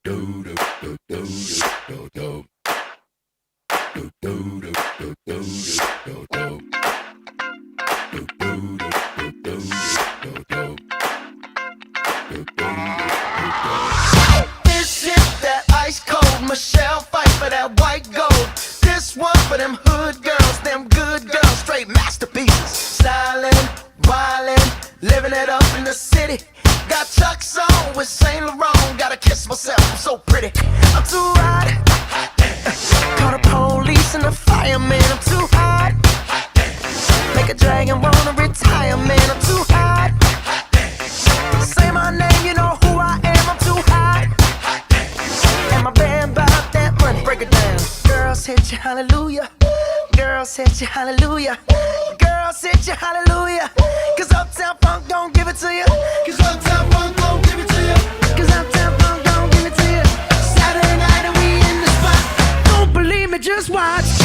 This is that ice cold Michelle fight for that white gold. This one for them hood girls, them good girls, straight masterpieces. Stylin', wildin', living it up in the city. Got Chuck's on with Saint Laurent. Gotta kiss myself, I'm so pretty. I'm too hot. Call the police and the fireman. I'm too hot. Make a dragon wanna retire, man. I'm too hot. Say my name, you know who I am. I'm too hot. And my band bought that money. Break it down. Girls hit you, hallelujah. Girls hit you, hallelujah. Girls hit you, hallelujah. Cause Uptown Funk don't give it to you. Cause Uptown Funk don't give it to you. Cause Uptown Funk don't give it to you. Saturday night and we in the spot. Don't believe me, just watch.